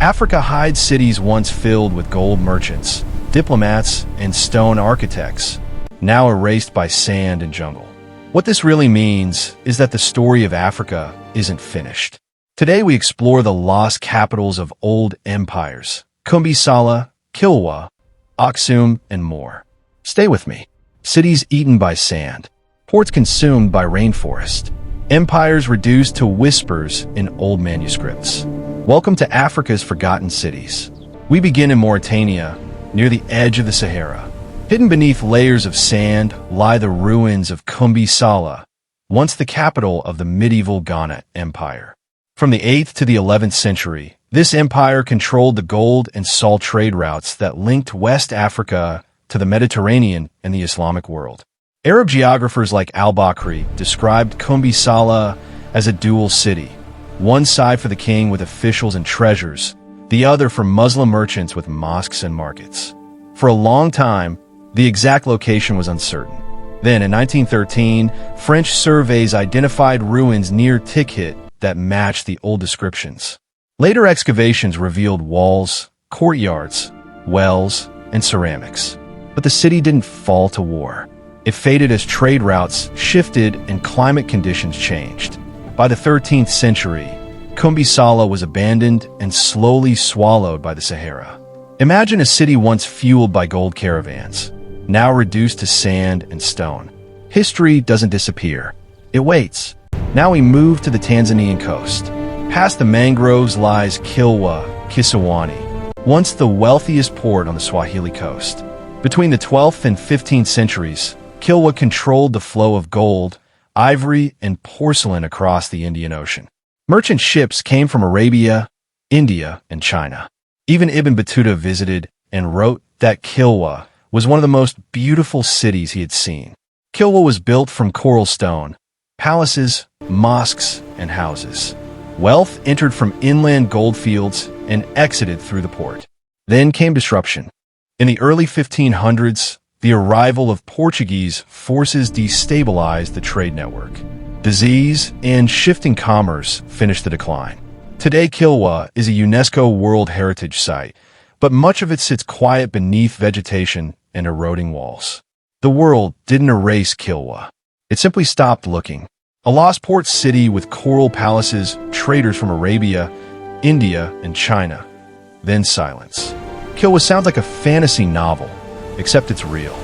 Africa hides cities once filled with gold merchants, diplomats, and stone architects, now erased by sand and jungle. What this really means is that the story of Africa isn't finished. Today we explore the lost capitals of old empires, Koumbi Saleh, Kilwa, Aksum, and more. Stay with me. Cities eaten by sand, ports consumed by rainforest, empires reduced to whispers in old manuscripts. Welcome to Africa's Forgotten Cities. We begin in Mauritania, near the edge of the Sahara. Hidden beneath layers of sand lie the ruins of Koumbi Saleh, once the capital of the medieval Ghana Empire. From the 8th to the 11th century, this empire controlled the gold and salt trade routes that linked West Africa to the Mediterranean and the Islamic world. Arab geographers like al-Bakri described Koumbi Saleh as a dual city, one side for the king with officials and treasures, the other for Muslim merchants with mosques and markets. For a long time, the exact location was uncertain. Then, in 1913, French surveys identified ruins near Tikrit that matched the old descriptions. Later excavations revealed walls, courtyards, wells, and ceramics. But the city didn't fall to war. It faded as trade routes shifted and climate conditions changed. By the 13th century, Koumbi Saleh was abandoned and slowly swallowed by the Sahara. Imagine a city once fueled by gold caravans, now reduced to sand and stone. History doesn't disappear. It waits. Now we move to the Tanzanian coast. Past the mangroves lies Kilwa Kisiwani, once the wealthiest port on the Swahili coast. Between the 12th and 15th centuries, Kilwa controlled the flow of gold, ivory, and porcelain across the Indian Ocean. Merchant ships came from Arabia, India, and China. Even Ibn Battuta visited and wrote that Kilwa was one of the most beautiful cities he had seen. Kilwa was built from coral stone, palaces, mosques, and houses. Wealth entered from inland goldfields and exited through the port. Then came disruption. In the early 1500s, the arrival of Portuguese forces destabilized the trade network. Disease and shifting commerce finished the decline. Today, Kilwa is a UNESCO World Heritage Site, but much of it sits quiet beneath vegetation and eroding walls. The world didn't erase Kilwa. It simply stopped looking. A lost port city with coral palaces, traders from Arabia, India, and China. Then silence. Kilwa sounds like a fantasy novel, except it's real.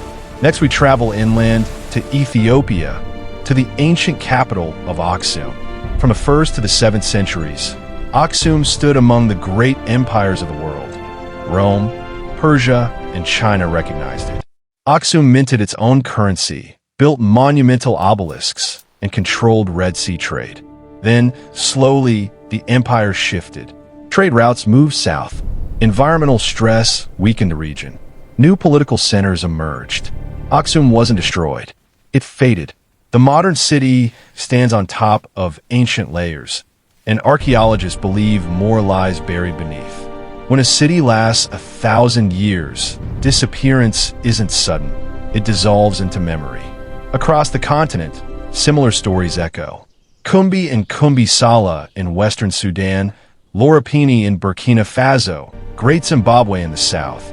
Next we travel inland to Ethiopia, to the ancient capital of Aksum. From the 1st to the 7th centuries, Aksum stood among the great empires of the world. Rome, Persia, and China recognized it. Aksum minted its own currency, built monumental obelisks, and controlled Red Sea trade. Then, slowly, the empire shifted. Trade routes moved south. Environmental stress weakened the region. New political centers emerged. Aksum wasn't destroyed. It faded. The modern city stands on top of ancient layers, and archaeologists believe more lies buried beneath. When a city lasts 1,000 years, disappearance isn't sudden. It dissolves into memory. Across the continent, similar stories echo. Koumbi and Koumbi Saleh in western Sudan, Loropeni in Burkina Faso, Great Zimbabwe in the south.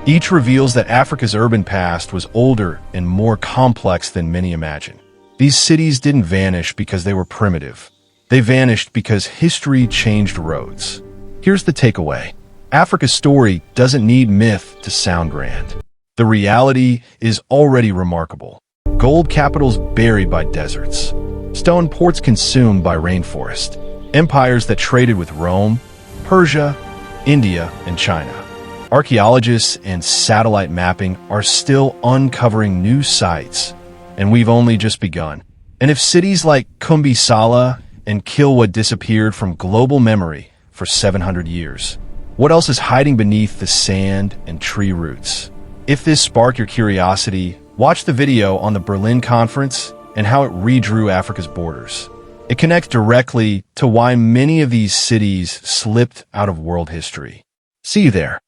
Each reveals that Africa's urban past was older and more complex than many imagine. These cities didn't vanish because they were primitive. They vanished because history changed roads. Here's the takeaway. Africa's story doesn't need myth to sound grand. The reality is already remarkable. Gold capitals buried by deserts. Stone ports consumed by rainforest. Empires that traded with Rome, Persia, India, and China. Archaeologists and satellite mapping are still uncovering new sites, and we've only just begun. And if cities like Koumbi Saleh and Kilwa disappeared from global memory for 700 years, what else is hiding beneath the sand and tree roots? If this sparked your curiosity, watch the video on the Berlin Conference and how it redrew Africa's borders. It connects directly to why many of these cities slipped out of world history. See you there.